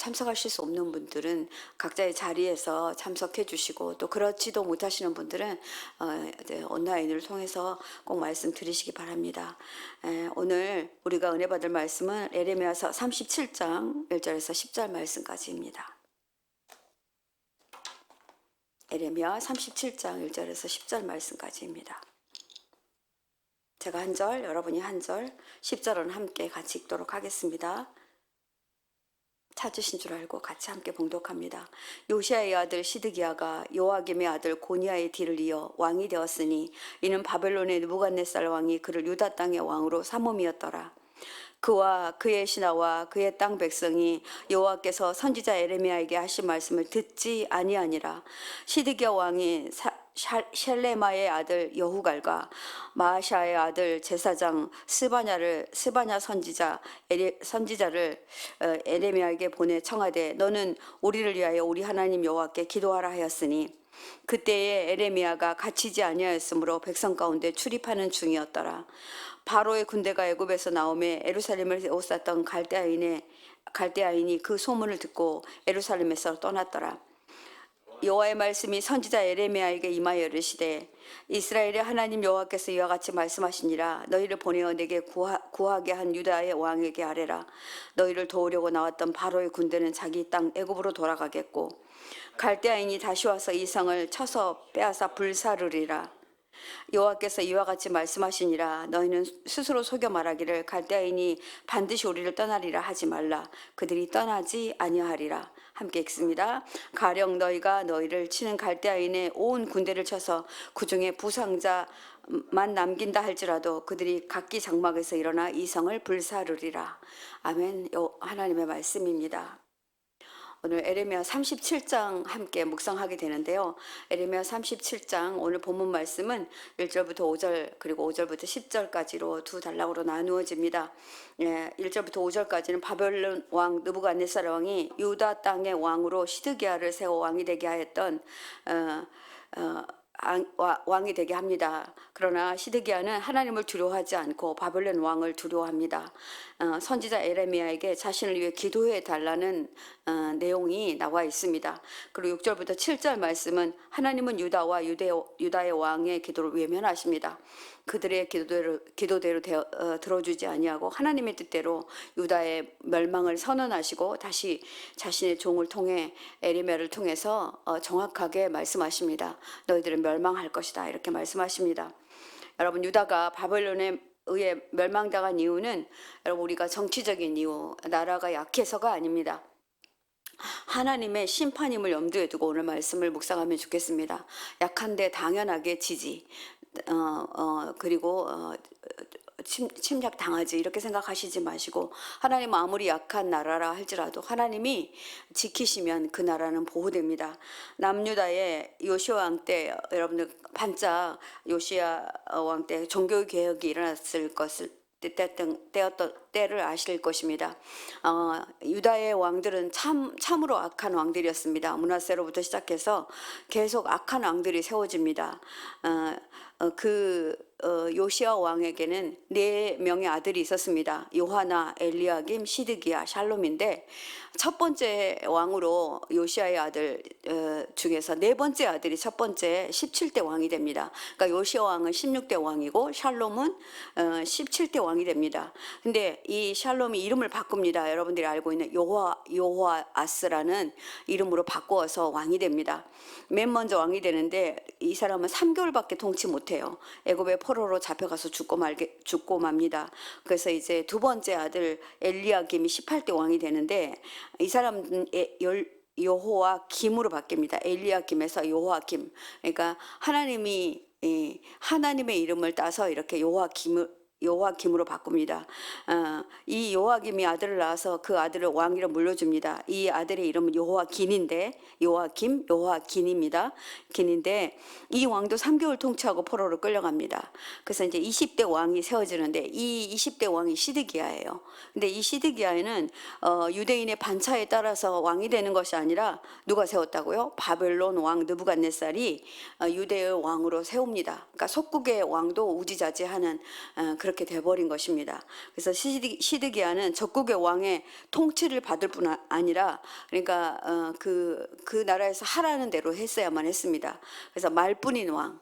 참석하실 수 없는 분들은 각자의 자리에서 참석해 주시고, 또 그렇지도 못하시는 분들은 온라인을 통해서 꼭 말씀 들으시기 바랍니다. 오늘 우리가 은혜 받을 말씀은 에레미야서 37장 1절에서 10절 말씀까지입니다. 에레미야 37장 1절에서 10절 말씀까지입니다. 제가 한 절, 여러분이 한 절, 10절은 함께 같이 읽도록 하겠습니다. 찾으신 줄 알고 같이 함께 봉독합니다. 요시아의 아들 시드기야가 요아김의 아들 고니야의 뒤를 이어 왕이 되었으니 이는 바벨론의 느부갓네살 왕이 그를 유다 땅의 왕으로 삼음이었더라. 그와 그의 신하와 그의 땅 백성이 여호와께서 선지자 에레미야에게 하신 말씀을 듣지 아니하니라. 시드기야 왕이 셸레마의 아들 여후갈과 마아샤의 아들 제사장 스바냐 선지자를 에레미야에게 보내 청하되 너는 우리를 위하여 우리 하나님 여호와께 기도하라 하였으니 그때에 에레미야가 갇히지 아니하였으므로 백성 가운데 출입하는 중이었더라. 바로의 군대가 애굽에서 나오매 예루살렘을 에워쌌던 갈대아인이 그 소문을 듣고 예루살렘에서 떠났더라. 여호와의 말씀이 선지자 에레미야에게 임하여 이르시되 이스라엘의 하나님 여호와께서 이와 같이 말씀하시니라. 너희를 보내어 내게 구하게 한 유다의 왕에게 아뢰라. 너희를 도우려고 나왔던 바로의 군대는 자기 땅 애굽으로 돌아가겠고 갈대아인이 다시 와서 이 성을 쳐서 빼앗아 불사르리라. 여호와께서 이와 같이 말씀하시니라. 너희는 스스로 속여 말하기를 갈대아인이 반드시 우리를 떠나리라 하지 말라. 그들이 떠나지 아니하리라. 함께 읽습니다. 가령 너희가 너희를 치는 갈대아인의 온 군대를 쳐서 그 중에 부상자만 남긴다 할지라도 그들이 각기 장막에서 일어나 이 성을 불사르리라. 아멘. 하나님의 말씀입니다. 오늘 에레미야 37장 함께 묵상하게 되는데요. 에레미야 37장 오늘 본문 말씀은 1절부터 5절 그리고 5절부터 10절까지로 두 단락으로 나누어집니다. 1절부터 5절까지는 바벨론 왕 느부갓네살 왕이 유다 땅의 왕으로 시드기야를 세워 왕이 되게 하였던 왕이 되게 합니다. 그러나 시드기야는 하나님을 두려워하지 않고 바벨론 왕을 두려워합니다. 선지자 에레미야에게 자신을 위해 기도해 달라는 내용이 나와 있습니다. 그리고 6절부터 7절 말씀은 하나님은 유다와 유다의 왕의 기도를 외면하십니다. 그들의 기도대로 들어주지 아니하고 하나님의 뜻대로 유다의 멸망을 선언하시고 다시 자신의 종을 통해 에레미야를 통해서 정확하게 말씀하십니다. 너희들은 멸망할 것이다 이렇게 말씀하십니다. 여러분, 유다가 바벨론에 의해 멸망당한 이유는 여러분 우리가 정치적인 이유, 나라가 약해서가 아닙니다. 하나님의 심판임을 염두에 두고 오늘 말씀을 묵상하면 좋겠습니다. 약한데 당연하게 지지, 그리고 침략 당하지 이렇게 생각하시지 마시고 하나님은 아무리 약한 나라라 할지라도 하나님이 지키시면 그 나라는 보호됩니다. 남유다의 요시야 왕 때 여러분들 반짝 요시야 왕 때 종교 개혁이 일어났을 것을 때를 아실 것입니다. 유다의 왕들은 참으로 악한 왕들이었습니다. 므낫세로부터 시작해서 계속 악한 왕들이 세워집니다. 요시야 왕에게는 4명의 아들이 있었습니다. 요하나, 엘리야김, 시드기야, 샬롬인데 첫 번째 왕으로 요시야의 아들 중에서 4번째 아들이 첫 번째 17대 왕이 됩니다. 그러니까 요시야 왕은 16대 왕이고 샬롬은 17대 왕이 됩니다. 근데 이 샬롬이 이름을 바꿉니다. 여러분들이 알고 있는 요호아스라는 이름으로 바꾸어서 왕이 됩니다. 맨 먼저 왕이 되는데 이 사람은 3개월밖에 통치 못해요. 애굽의 포로로 잡혀가서 죽고 맙니다. 그래서 이제 두 번째 아들 엘리야김이 18대 왕이 되는데 이 사람은 여호와김으로 바뀝니다. 엘리야김에서 여호와김. 그러니까 하나님의 이름을 따서 이렇게 여호와김으로 바꿉니다. 이 여호와김이 아들을 낳아서 그 아들을 왕위로 물려줍니다. 이 아들의 이름은 여호와긴입니다. 긴인데 이 왕도 3개월 통치하고 포로로 끌려갑니다. 그래서 이제 20대 왕이 세워지는데 이 20대 왕이 시드기야예요. 근데 이 시드기야에는 유대인의 반차에 따라서 왕이 되는 것이 아니라 누가 세웠다고요? 바벨론 왕 느부갓네살이 유대의 왕으로 세웁니다. 그러니까 속국의 왕도 우지자지하는 그런 그렇게 돼버린 것입니다. 그래서 시드기야는 적국의 왕의 통치를 받을 뿐 아니라 그러니까 그 나라에서 하라는 대로 했어야만 했습니다. 그래서 말뿐인 왕.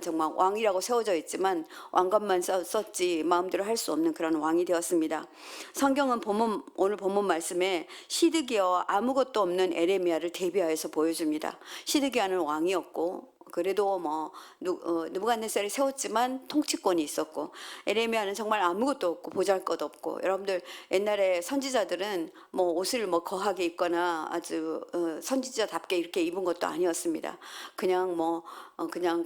정말 왕이라고 세워져 있지만 왕관만 썼지 마음대로 할 수 없는 그런 왕이 되었습니다. 성경은 오늘 본문 말씀에 시드기야와 아무것도 없는 에레미야를 대비하여서 보여줍니다. 시드기야는 왕이었고 그래도 느부갓네살이 세웠지만 통치권이 있었고, 에레미야는 정말 아무것도 없고 보잘것 없고, 여러분들 옛날에 선지자들은 옷을 거하게 입거나 아주 선지자답게 이렇게 입은 것도 아니었습니다. 그냥 그냥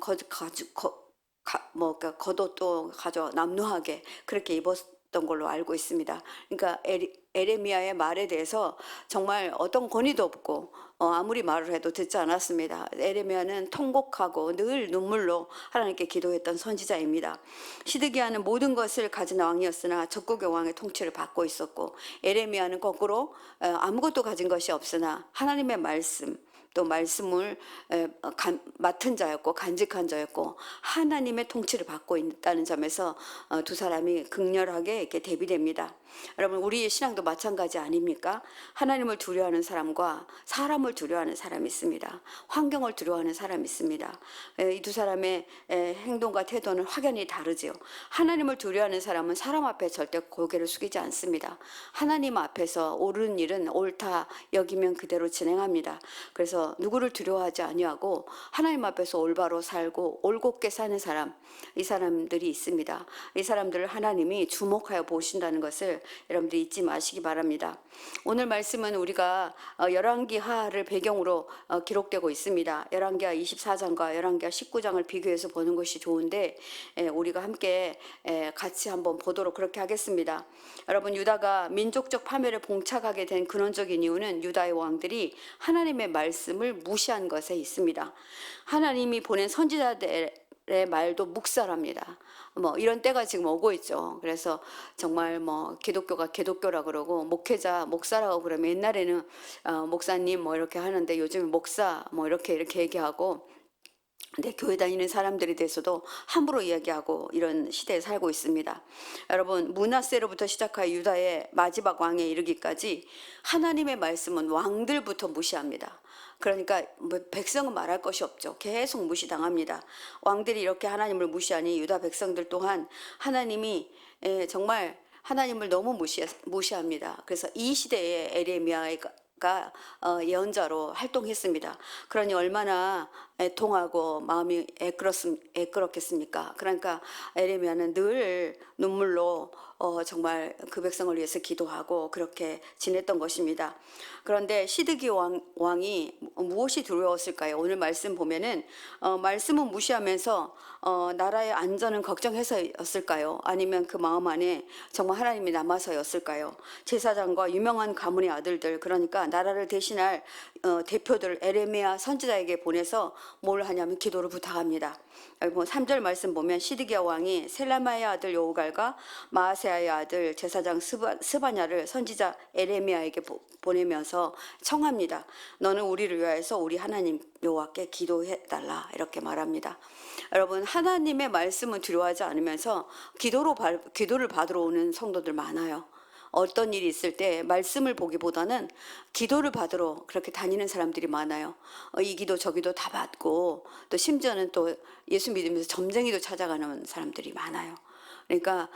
겉옷도 가져 남루하게 그렇게 입었던 걸로 알고 있습니다. 그러니까 에레미야의 말에 대해서 정말 어떤 권위도 없고 아무리 말을 해도 듣지 않았습니다. 에레미야는 통곡하고 늘 눈물로 하나님께 기도했던 선지자입니다. 시드기야는 모든 것을 가진 왕이었으나 적국의 왕의 통치를 받고 있었고, 에레미야는 거꾸로 아무것도 가진 것이 없으나 하나님의 말씀, 또 말씀을 맡은 자였고 간직한 자였고 하나님의 통치를 받고 있다는 점에서 두 사람이 극렬하게 이렇게 대비됩니다. 여러분, 우리의 신앙도 마찬가지 아닙니까? 하나님을 두려워하는 사람과 사람을 두려워하는 사람이 있습니다. 환경을 두려워하는 사람이 있습니다. 이 두 사람의 행동과 태도는 확연히 다르지요. 하나님을 두려워하는 사람은 사람 앞에 절대 고개를 숙이지 않습니다. 하나님 앞에서 옳은 일은 옳다 여기면 그대로 진행합니다. 그래서 누구를 두려워하지 아니하고 하나님 앞에서 올바로 살고 올곧게 사는 사람, 이 사람들이 있습니다. 이 사람들을 하나님이 주목하여 보신다는 것을 여러분들이 잊지 마시기 바랍니다. 오늘 말씀은 우리가 열왕기하를 배경으로 기록되고 있습니다. 열왕기하 24장과 열왕기하 19장을 비교해서 보는 것이 좋은데 우리가 함께 같이 한번 보도록 그렇게 하겠습니다. 여러분, 유다가 민족적 파멸에 봉착하게 된 근원적인 이유는 유다의 왕들이 하나님의 말씀을 무시한 것에 있습니다. 하나님이 보낸 선지자들의 말도 묵살합니다. 이런 때가 지금 오고 있죠. 그래서 정말 기독교가 개독교라 그러고 목회자 목사라고 그러면 옛날에는 목사님 이렇게 하는데 요즘은 목사 이렇게 얘기하고, 근데 교회 다니는 사람들에 대해서도 함부로 이야기하고 이런 시대에 살고 있습니다. 여러분, 므낫세로부터 시작하여 유다의 마지막 왕에 이르기까지 하나님의 말씀은 왕들부터 무시합니다. 그러니까 백성은 말할 것이 없죠. 계속 무시당합니다. 왕들이 이렇게 하나님을 무시하니 유다 백성들 또한 하나님이 정말 하나님을 너무 무시합니다. 그래서 이 시대에 에레미야가 예언자로 활동했습니다. 그러니 얼마나 애통하고 마음이 애끓었겠습니까? 그러니까 에레미야는 늘 눈물로 정말 그 백성을 위해서 기도하고 그렇게 지냈던 것입니다. 그런데 시드기 왕이 무엇이 두려웠을까요? 오늘 말씀 보면은 말씀은 무시하면서 나라의 안전은 걱정해서였을까요? 아니면 그 마음 안에 정말 하나님이 남아서였을까요? 제사장과 유명한 가문의 아들들, 그러니까 나라를 대신할 대표들 에레미야 선지자에게 보내서 뭘 하냐면 기도를 부탁합니다. 3절 말씀 보면 시드기야 왕이 셀라마의 아들 여우갈과 마아세야의 아들 제사장 스바냐를 선지자 에레미야에게 보내면서 청합니다. 너는 우리를 위하여서 우리 하나님 여호와께 기도해달라, 이렇게 말합니다. 여러분, 하나님의 말씀은 두려워하지 않으면서 기도를 받으러 오는 성도들 많아요. 어떤 일이 있을 때 말씀을 보기보다는 기도를 받으러 그렇게 다니는 사람들이 많아요. 이 기도 저 기도 다 받고 또 심지어는 또 예수 믿으면서 점쟁이도 찾아가는 사람들이 많아요. 그러니까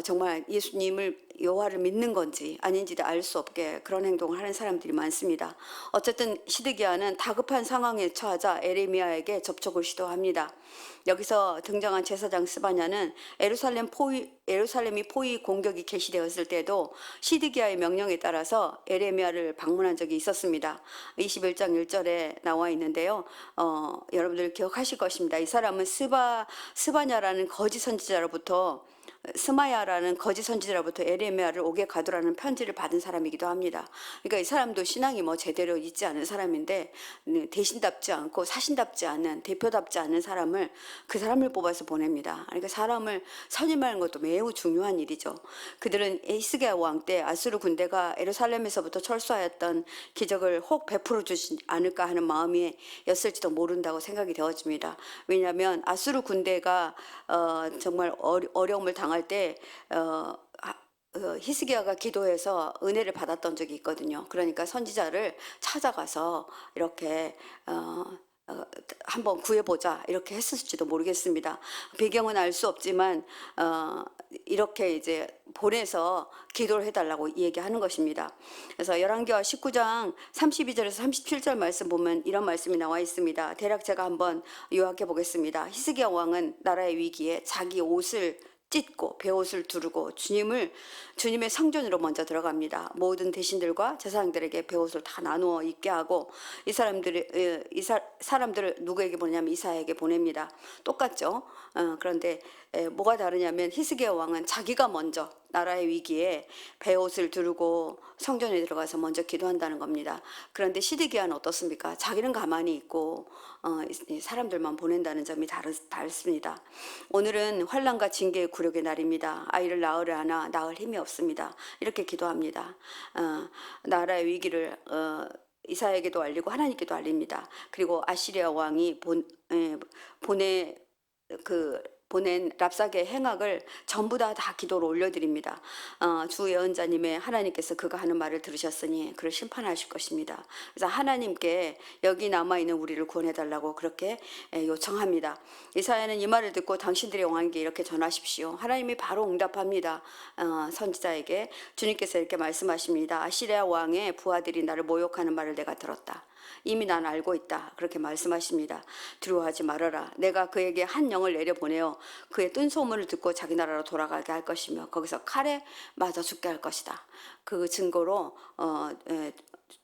정말 예수님을 여호와를 믿는 건지 아닌지도 알 수 없게 그런 행동을 하는 사람들이 많습니다. 어쨌든 시드기야는 다급한 상황에 처하자 에레미야에게 접촉을 시도합니다. 여기서 등장한 제사장 스바냐는 예루살렘이 포위 공격이 개시되었을 때도 시드기야의 명령에 따라서 에레미야를 방문한 적이 있었습니다. 21장 1절에 나와 있는데요. 여러분들 기억하실 것입니다. 이 사람은 스바냐라는 거짓 선지자로부터 스마야라는 거짓 선지자로부터 에레미야를 옥에 가두라는 편지를 받은 사람이기도 합니다. 그러니까 이 사람도 신앙이 제대로 있지 않은 사람인데 대신답지 않고 사신답지 않은, 대표답지 않은 그 사람을 뽑아서 보냅니다. 그러니까 사람을 선임하는 것도 매우 중요한 일이죠. 그들은 히스기야 왕 때 아수르 군대가 예루살렘에서부터 철수하였던 기적을 혹 베풀어 주지 않을까 하는 마음이었을지도 모른다고 생각이 되어집니다. 왜냐하면 아수르 군대가 정말 어려움을 당한 당할 때 히스기야가 기도해서 은혜를 받았던 적이 있거든요. 그러니까 선지자를 찾아가서 이렇게 한번 구해보자 이렇게 했을지도 모르겠습니다. 배경은 알 수 없지만 이렇게 이제 보내서 기도를 해달라고 얘기하는 것입니다. 그래서 열왕기하 19장 32절에서 37절 말씀 보면 이런 말씀이 나와 있습니다. 대략 제가 한번 요약해 보겠습니다. 히스기야 왕은 나라의 위기에 자기 옷을 찢고 베옷을 두르고 주님의 성전으로 먼저 들어갑니다. 모든 대신들과 제사장들에게 베옷을 다 나누어 입게 하고 이 사람들을 누구에게 보내냐면 이사야에게 보냅니다. 똑같죠. 그런데 뭐가 다르냐면 히스기야 왕은 자기가 먼저 나라의 위기에 베옷을 두르고 성전에 들어가서 먼저 기도한다는 겁니다. 그런데 시드기야는 어떻습니까? 자기는 가만히 있고 이 사람들만 보낸다는 점이 다릅니다. 오늘은 환난과 징계의 굴욕의 날입니다. 아이를 낳으려 하나 낳을 힘이 없습니다. 이렇게 기도합니다. 나라의 위기를 이사야에게도 알리고 하나님께도 알립니다. 그리고 아시리아 왕이 보낸 랍사게의 행악을 전부 다 기도로 올려드립니다. 주 예언자님의 하나님께서 그가 하는 말을 들으셨으니 그를 심판하실 것입니다. 그래서 하나님께 여기 남아있는 우리를 구원해달라고 그렇게 요청합니다. 이사야는 이 말을 듣고 당신들의 왕에게 이렇게 전하십시오. 하나님이 바로 응답합니다. 선지자에게 주님께서 이렇게 말씀하십니다. 아시리아 왕의 부하들이 나를 모욕하는 말을 내가 들었다. 이미 난 알고 있다. 그렇게 말씀하십니다. 두려워하지 말아라. 내가 그에게 한 영을 내려보내어 그의 뜬 소문을 듣고 자기 나라로 돌아가게 할 것이며 거기서 칼에 맞아 죽게 할 것이다. 그 증거로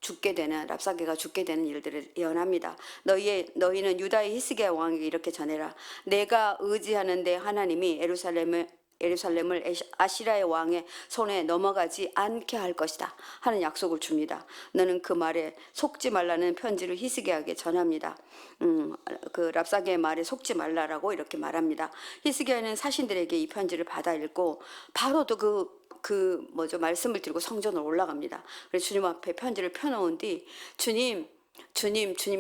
죽게 되는 랍사게가 죽게 되는 일들을 예언합니다. 너희는 유다의 히스기야 왕에게 이렇게 전해라. 내가 의지하는데 하나님이 예루살렘을 아시라의 왕의 손에 넘어가지 않게 할 것이다 하는 약속을 줍니다. 너는 그 말에 속지 말라는 편지를 히스기야에게 전합니다. 그 랍사게의 말에 속지 말라라고 이렇게 말합니다. 히스기야는 사신들에게 이 편지를 받아 읽고 바로 또 말씀을 들고 성전으로 올라갑니다. 그래서 주님 앞에 편지를 펴놓은 뒤 주님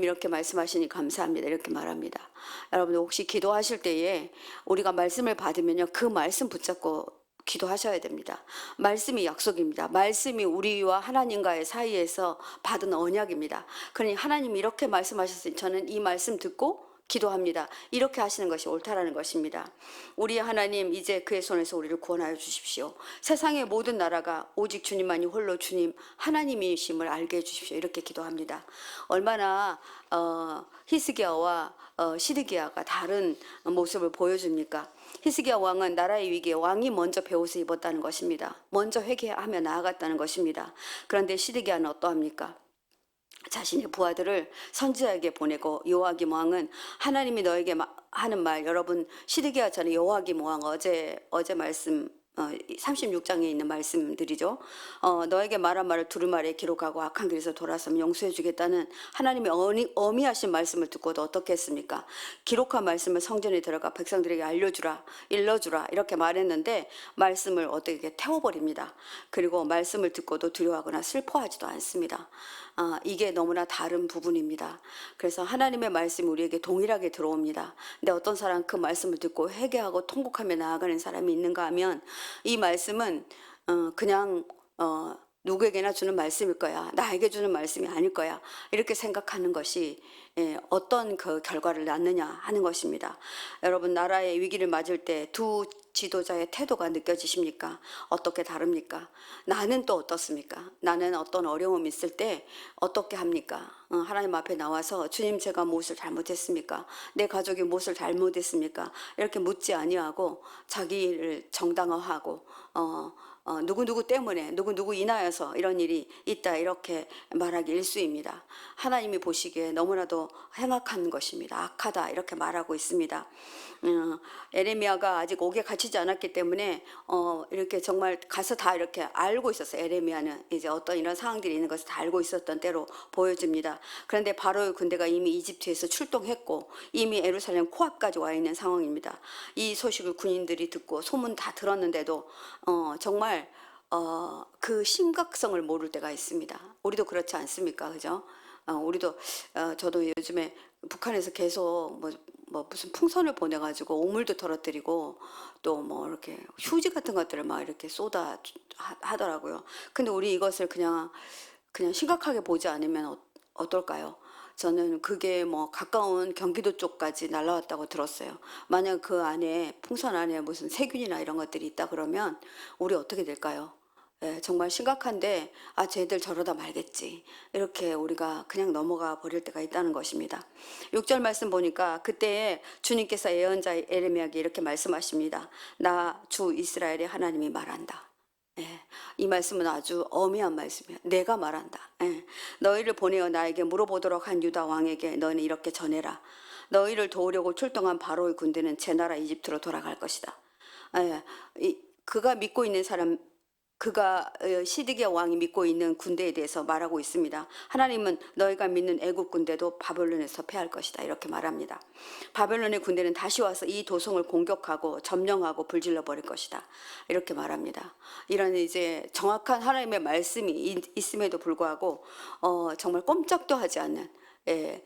이렇게 말씀하시니 감사합니다. 이렇게 말합니다. 여러분들 혹시 기도하실 때에 우리가 말씀을 받으면요. 그 말씀 붙잡고 기도하셔야 됩니다. 말씀이 약속입니다. 말씀이 우리와 하나님과의 사이에서 받은 언약입니다. 그러니 하나님이 이렇게 말씀하셨으니 저는 이 말씀 듣고 기도합니다. 이렇게 하시는 것이 옳다라는 것입니다. 우리 하나님 이제 그의 손에서 우리를 구원하여 주십시오. 세상의 모든 나라가 오직 주님만이 홀로 주님 하나님이심을 알게 해주십시오. 이렇게 기도합니다. 얼마나 히스기야와 시드기야가 다른 모습을 보여줍니까? 히스기야 왕은 나라의 위기에 왕이 먼저 베옷을 입었다는 것입니다. 먼저 회개하며 나아갔다는 것입니다. 그런데 시드기야는 어떠합니까? 자신의 부하들을 선지자에게 보내고 요아김 왕은 하나님이 너에게 하는 말, 여러분 시드기야 전에 요아김 왕 어제 말씀 36장에 있는 말씀들이죠. 너에게 말한 말을 두루마리에 기록하고 악한 길에서 돌아서면 용서해 주겠다는 하나님의 어미하신 말씀을 듣고도 어떻게 했습니까? 기록한 말씀을 성전에 들어가 백성들에게 알려주라, 일러주라 이렇게 말했는데 말씀을 어떻게 태워버립니다. 그리고 말씀을 듣고도 두려워하거나 슬퍼하지도 않습니다. 이게 너무나 다른 부분입니다. 그래서 하나님의 말씀이 우리에게 동일하게 들어옵니다. 근데 어떤 사람 그 말씀을 듣고 회개하고 통곡하며 나아가는 사람이 있는가 하면 이 말씀은 그냥 누구에게나 주는 말씀일 거야. 나에게 주는 말씀이 아닐 거야. 이렇게 생각하는 것이 어떤 그 결과를 낳느냐 하는 것입니다. 여러분 나라의 위기를 맞을 때 두 지도자의 태도가 느껴지십니까? 어떻게 다릅니까? 나는 또 어떻습니까? 나는 어떤 어려움이 있을 때 어떻게 합니까? 하나님 앞에 나와서 주님 제가 무엇을 잘못했습니까? 내 가족이 무엇을 잘못했습니까? 이렇게 묻지 아니하고 자기를 정당화하고 누구누구 때문에 누구 인하여서 이런 일이 있다 이렇게 말하기 일쑤입니다. 하나님이 보시기에 너무나도 행악한 것입니다. 악하다 이렇게 말하고 있습니다. 에레미야가 아직 옥에 갇히지 않았기 때문에 이렇게 정말 가서 다 이렇게 알고 있었어요. 에레미야는 이제 어떤 이런 상황들이 있는 것을 다 알고 있었던 때로 보여집니다. 그런데 바로의 군대가 이미 이집트에서 출동했고 이미 예루살렘 코앞까지 와 있는 상황입니다. 이 소식을 군인들이 듣고 소문 다 들었는데도 정말 그 심각성을 모를 때가 있습니다. 우리도 그렇지 않습니까? 그죠? 우리도 저도 요즘에 북한에서 계속 무슨 풍선을 보내가지고 오물도 떨어뜨리고 또 뭐 이렇게 휴지 같은 것들을 막 이렇게 하더라고요. 근데 우리 이것을 그냥 심각하게 보지 않으면 어떨까요? 저는 그게 뭐 가까운 경기도 쪽까지 날라왔다고 들었어요. 만약 그 안에 풍선 안에 무슨 세균이나 이런 것들이 있다 그러면 우리 어떻게 될까요? 예, 정말 심각한데 쟤들 저러다 말겠지. 이렇게 우리가 그냥 넘어가 버릴 때가 있다는 것입니다. 6절 말씀 보니까 그때에 주님께서 예언자 에레미야에게 이렇게 말씀하십니다. 나 주 이스라엘의 하나님이 말한다. 예, 이 말씀은 아주 엄미한 말씀이야. 내가 말한다. 예, 너희를 보내어 나에게 물어보도록 한 유다 왕에게 너희는 이렇게 전해라. 너희를 도우려고 출동한 바로의 군대는 제 나라 이집트로 돌아갈 것이다. 예, 그가 믿고 있는 사람, 그가 시드기야 왕이 믿고 있는 군대에 대해서 말하고 있습니다. 하나님은 너희가 믿는 애국 군대도 바벨론에서 패할 것이다. 이렇게 말합니다. 바벨론의 군대는 다시 와서 이 도성을 공격하고 점령하고 불질러 버릴 것이다. 이렇게 말합니다. 이런 이제 정확한 하나님의 말씀이 있음에도 불구하고 정말 꼼짝도 하지 않는 예,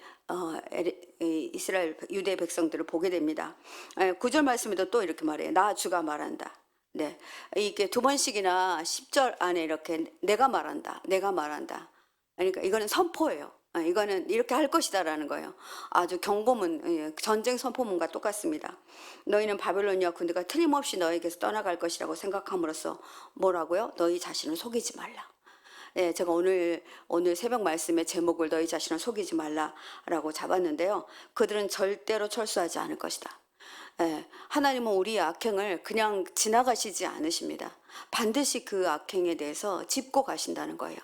이스라엘 유대 백성들을 보게 됩니다. 9절 말씀에도 또 이렇게 말해요. 나 주가 말한다. 네, 이게 두 번씩이나 10절 안에 이렇게 내가 말한다, 내가 말한다. 그러니까 이거는 선포예요. 이거는 이렇게 할 것이다라는 거예요. 아주 경고문, 전쟁 선포문과 똑같습니다. 너희는 바벨로니아 군대가 틀림없이 너에게서 떠나갈 것이라고 생각함으로써 뭐라고요? 너희 자신을 속이지 말라. 네, 제가 오늘 새벽 말씀의 제목을 너희 자신을 속이지 말라라고 잡았는데요. 그들은 절대로 철수하지 않을 것이다. 예, 하나님은 우리의 악행을 그냥 지나가시지 않으십니다. 반드시 그 악행에 대해서 짚고 가신다는 거예요.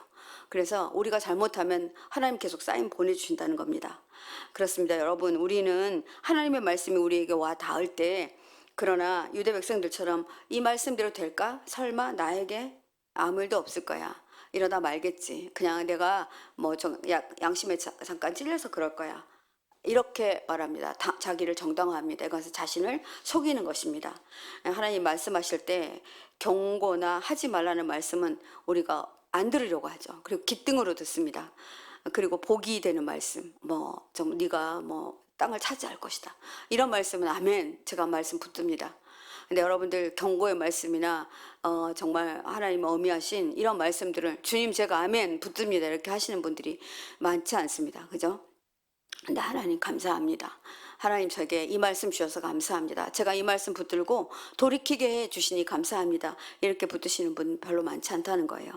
그래서 우리가 잘못하면 하나님 계속 사인 보내주신다는 겁니다. 그렇습니다. 여러분, 우리는 하나님의 말씀이 우리에게 와 닿을 때, 그러나 유대 백성들처럼 이 말씀대로 될까? 설마 나에게 아무 일도 없을 거야. 이러다 말겠지. 그냥 내가 양심에 잠깐 찔려서 그럴 거야. 이렇게 말합니다. 자기를 정당화합니다. 이것은 자신을 속이는 것입니다. 하나님 말씀하실 때 경고나 하지 말라는 말씀은 우리가 안 들으려고 하죠. 그리고 귓등으로 듣습니다. 그리고 복이 되는 말씀, 네가 땅을 차지할 것이다. 이런 말씀은 아멘. 제가 말씀 붙듭니다. 근데 여러분들 경고의 말씀이나 정말 하나님 어미하신 이런 말씀들을 주님 제가 아멘 붙듭니다. 이렇게 하시는 분들이 많지 않습니다. 그죠? 근데 하나님 감사합니다. 하나님 저에게 이 말씀 주셔서 감사합니다. 제가 이 말씀 붙들고 돌이키게 해 주시니 감사합니다. 이렇게 붙드시는 분 별로 많지 않다는 거예요.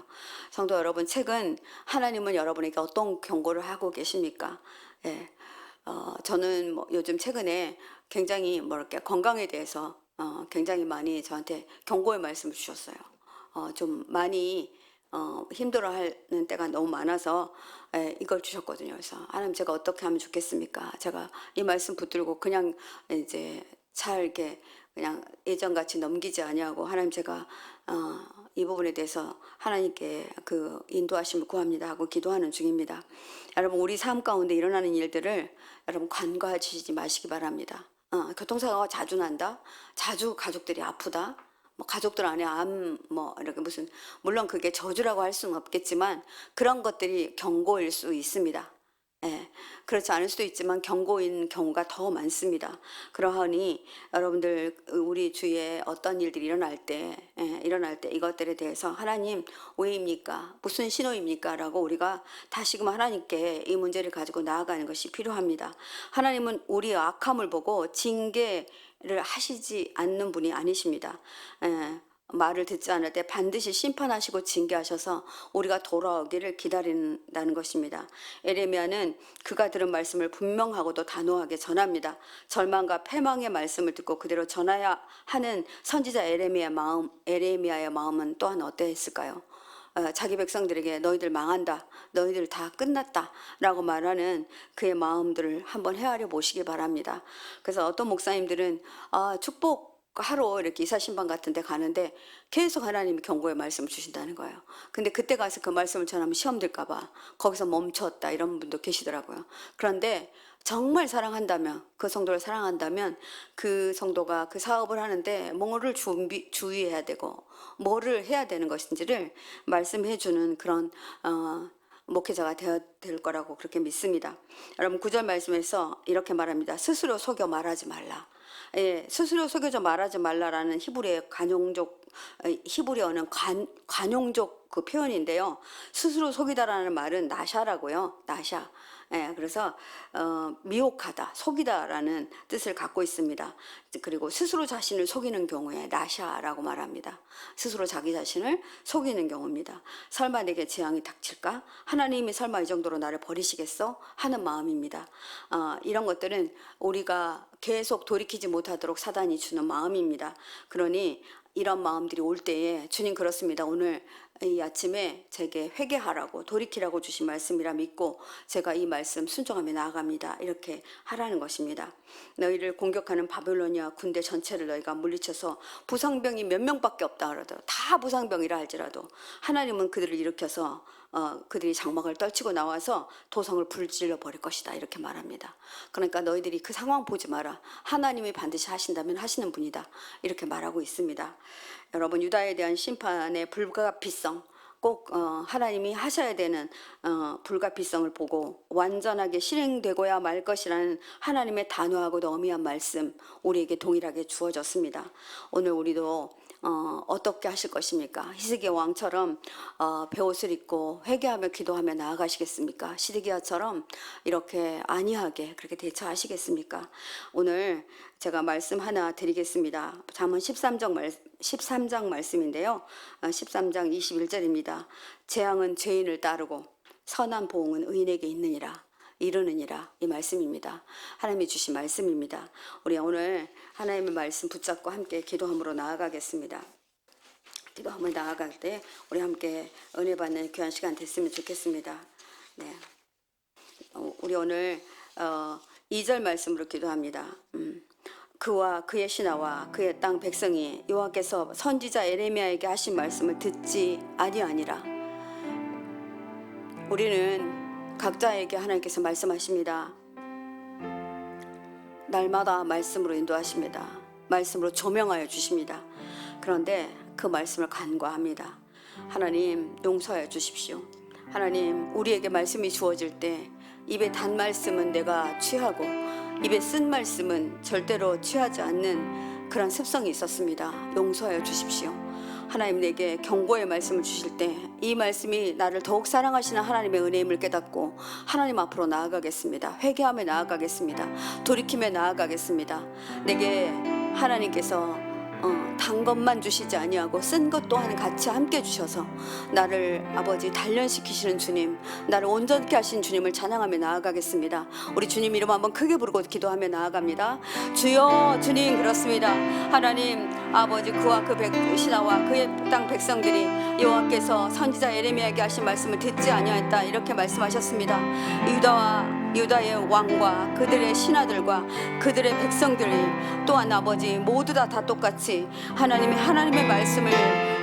성도 여러분, 최근 하나님은 여러분에게 어떤 경고를 하고 계십니까? 예, 저는 요즘 최근에 굉장히 이렇게 건강에 대해서 굉장히 많이 저한테 경고의 말씀을 주셨어요. 좀 많이 힘들어하는 때가 너무 많아서 이걸 주셨거든요. 그래서 하나님 제가 어떻게 하면 좋겠습니까? 제가 이 말씀 붙들고 그냥 이제 잘 이렇게 그냥 예전같이 넘기지 아니하고 하나님 제가 이 부분에 대해서 하나님께 그 인도하심을 구합니다 하고 기도하는 중입니다. 여러분 우리 삶 가운데 일어나는 일들을 여러분 간과하시지 마시기 바랍니다. 교통사고가 자주 난다. 자주 가족들이 아프다. 가족들 안에 이렇게 물론 그게 저주라고 할 수는 없겠지만 그런 것들이 경고일 수 있습니다. 예, 그렇지 않을 수도 있지만 경고인 경우가 더 많습니다. 그러하니 여러분들 우리 주위에 어떤 일들이 일어날 때 이것들에 대해서 하나님 왜입니까? 무슨 신호입니까? 라고 우리가 다시금 하나님께 이 문제를 가지고 나아가는 것이 필요합니다. 하나님은 우리의 악함을 보고 징계를 하시지 않는 분이 아니십니다. 말을 듣지 않을 때 반드시 심판하시고 징계하셔서 우리가 돌아오기를 기다린다는 것입니다. 에레미야는 그가 들은 말씀을 분명하고도 단호하게 전합니다. 절망과 패망의 말씀을 듣고 그대로 전해야 하는 선지자 에레미야의 마음은 또한 어떠했을까요? 자기 백성들에게 너희들 망한다, 너희들 다 끝났다 라고 말하는 그의 마음들을 한번 헤아려 보시기 바랍니다. 그래서 어떤 목사님들은 축복 하러 이렇게 이사신방 같은 데 가는데 계속 하나님이 경고의 말씀을 주신다는 거예요. 근데 그때 가서 그 말씀을 전하면 시험 들까 봐 거기서 멈췄다 이런 분도 계시더라고요. 그런데 정말 사랑한다면, 그 성도를 사랑한다면 그 성도가 그 사업을 하는데 뭐를 주의해야 되고 뭐를 해야 되는 것인지를 말씀해 주는 그런 목회자가 되어야 될 거라고 그렇게 믿습니다. 여러분 9절 말씀에서 이렇게 말합니다. 스스로 속여 말하지 말라. 예, 스스로 속여져 말하지 말라라는 히브리어는 관용적 그 표현인데요. 스스로 속이다라는 말은 나샤라고요. 나샤. 예, 그래서 미혹하다, 속이다라는 뜻을 갖고 있습니다. 그리고 스스로 자신을 속이는 경우에 나샤라고 말합니다. 스스로 자기 자신을 속이는 경우입니다. 설마 내게 재앙이 닥칠까? 하나님이 설마 이 정도로 나를 버리시겠어? 하는 마음입니다. 이런 것들은 우리가 계속 돌이키지 못하도록 사단이 주는 마음입니다. 그러니 이런 마음들이 올 때에 주님 그렇습니다. 오늘 이 아침에 제게 회개하라고 돌이키라고 주신 말씀이라 믿고 제가 이 말씀 순종하며 나아갑니다. 이렇게 하라는 것입니다. 너희를 공격하는 바벨로니아 군대 전체를 너희가 물리쳐서 부상병이 몇 명밖에 없다 그러도 다 부상병이라 할지라도 하나님은 그들을 일으켜서 그들이 장막을 떨치고 나와서 도성을 불질러 버릴 것이다 이렇게 말합니다. 그러니까 너희들이 그 상황 보지 마라. 하나님이 반드시 하신다면 하시는 분이다 이렇게 말하고 있습니다. 여러분 유다에 대한 심판의 불가피성 꼭 하나님이 하셔야 되는 불가피성을 보고 완전하게 실행되고야 말 것이라는 하나님의 단호하고 엄미한 말씀 우리에게 동일하게 주어졌습니다. 오늘 우리도 어떻게 하실 것입니까? 히스기야 왕처럼 베옷을 입고 회개하며 기도하며 나아가시겠습니까? 시드기야처럼 이렇게 안이하게 그렇게 대처하시겠습니까? 오늘 제가 말씀 하나 드리겠습니다. 잠언 13장 말씀인데요. 13장 21절입니다. 재앙은 죄인을 따르고 선한 보응은 의인에게 있느니라. 이르느니라 이 말씀입니다. 하나님이 주신 말씀입니다. 우리 오늘 하나님의 말씀 붙잡고 함께 기도함으로 나아가겠습니다. 기도함을 나아갈 때 우리 함께 은혜 받는 귀한 시간 됐으면 좋겠습니다. 네, 우리 오늘 2절 말씀으로 기도합니다. 그와 그의 신하와 그의 땅 백성이 여호와께서 선지자 에레미야에게 하신 말씀을 듣지 아니하니라. 우리는 각자에게 하나님께서 말씀하십니다. 날마다 말씀으로 인도하십니다. 말씀으로 조명하여 주십니다. 그런데 그 말씀을 간과합니다. 하나님 용서하여 주십시오. 하나님 우리에게 말씀이 주어질 때 입에 단 말씀은 내가 취하고 입에 쓴 말씀은 절대로 취하지 않는 그런 습성이 있었습니다. 용서하여 주십시오. 하나님 내게 경고의 말씀을 주실 때 이 말씀이 나를 더욱 사랑하시는 하나님의 은혜임을 깨닫고 하나님 앞으로 나아가겠습니다. 회개하며 나아가겠습니다. 돌이키며 나아가겠습니다. 내게 하나님께서 단 것만 주시지 아니하고 쓴 것 또한 같이 함께 주셔서 나를 아버지 단련시키시는 주님, 나를 온전케 하신 주님을 찬양하며 나아가겠습니다. 우리 주님 이름 한번 크게 부르고 기도하며 나아갑니다. 주여 주님 그렇습니다. 하나님 아버지 그와 그 신하와 그의 땅 백성들이 여호와께서 선지자 에레미야에게 하신 말씀을 듣지 아니하였다 이렇게 말씀하셨습니다. 유다의 왕과 그들의 신하들과 그들의 백성들이 또한 아버지 모두 다 똑같이 하나님의 말씀을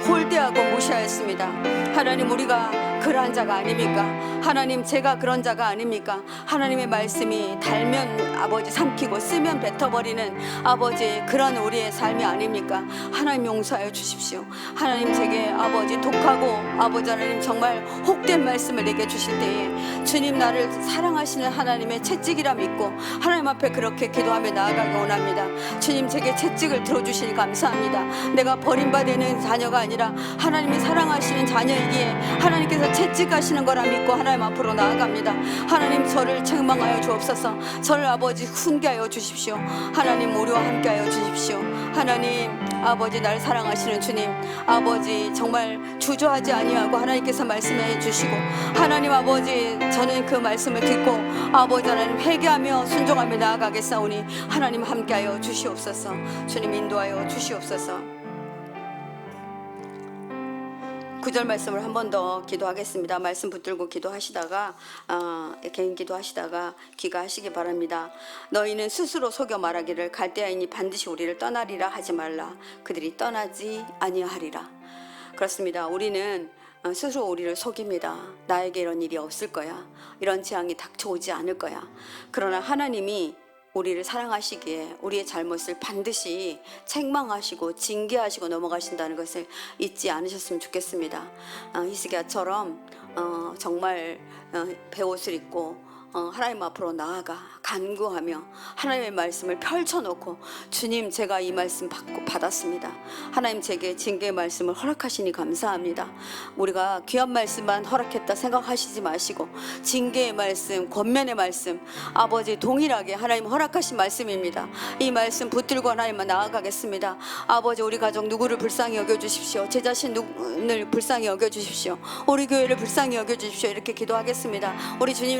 홀대하고 무시하였습니다. 하나님 우리가 그러한 자가 아닙니까? 하나님 제가 그런 자가 아닙니까? 하나님의 말씀이 달면 아버지 삼키고 쓰면 뱉어버리는 아버지 그런 우리의 삶이 아닙니까? 하나님 용서하여 주십시오. 하나님 제게 아버지 독하고 아버지 하나님 정말 혹된 말씀을 내게 주실 때에 주님 나를 사랑하시는 하나님의 채찍이라 믿고 하나님 앞에 그렇게 기도하며 나아가기 원합니다. 주님 제게 채찍을 들어주시니 감사합니다. 내가 버림받는 자녀가 아니라 하나님이 사랑하시는 자녀이기에 하나님께서 채찍하시는 거라 믿고 하나님 앞으로 나아갑니다. 하나님 저를 책망하여 주옵소서. 저를 아버지 훈계하여 주십시오. 하나님 우리와 함께하여 주십시오. 하나님 아버지 날 사랑하시는 주님 아버지 정말 주저하지 아니하고 하나님께서 말씀해 주시고 하나님 아버지 저는 그 말씀을 듣고 아버지 하나님 회개하며 순종하며 나아가겠사오니 하나님 함께하여 주시옵소서. 주님 인도하여 주시옵소서. 9절 말씀을 한 번 더 기도하겠습니다. 말씀 붙들고 기도하시다가 개인 기도하시다가 귀가하시기 바랍니다. 너희는 스스로 속여 말하기를 갈대아인이 반드시 우리를 떠나리라 하지 말라. 그들이 떠나지 아니하리라. 그렇습니다. 우리는 스스로 우리를 속입니다. 나에게 이런 일이 없을 거야. 이런 재앙이 닥쳐오지 않을 거야. 그러나 하나님이 우리를 사랑하시기에 우리의 잘못을 반드시 책망하시고 징계하시고 넘어가신다는 것을 잊지 않으셨으면 좋겠습니다. 히스기야처럼 정말 베옷을 입고 하나님 앞으로 나아가 간구하며 하나님의 말씀을 펼쳐놓고, 주님, 제가 이 말씀 받았습니다. 하나님 제게 징계의 말씀을 허락하시니 감사합니다. 우리가 귀한 말씀만 허락했다 생각하시지 마시고 징계의 말씀, 권면의 말씀, 아버지 동일하게 하나님 허락하신 말씀입니다. 이 말씀 붙들고 하나님만 나아가겠습니다. 아버지, 우리 가족 누구를 불쌍히 여겨주십시오. 제 자신을 불쌍히 여겨주십시오. 우리 교회를 불쌍히 여겨주십시오. 이렇게 기도하겠습니다. 우리 주님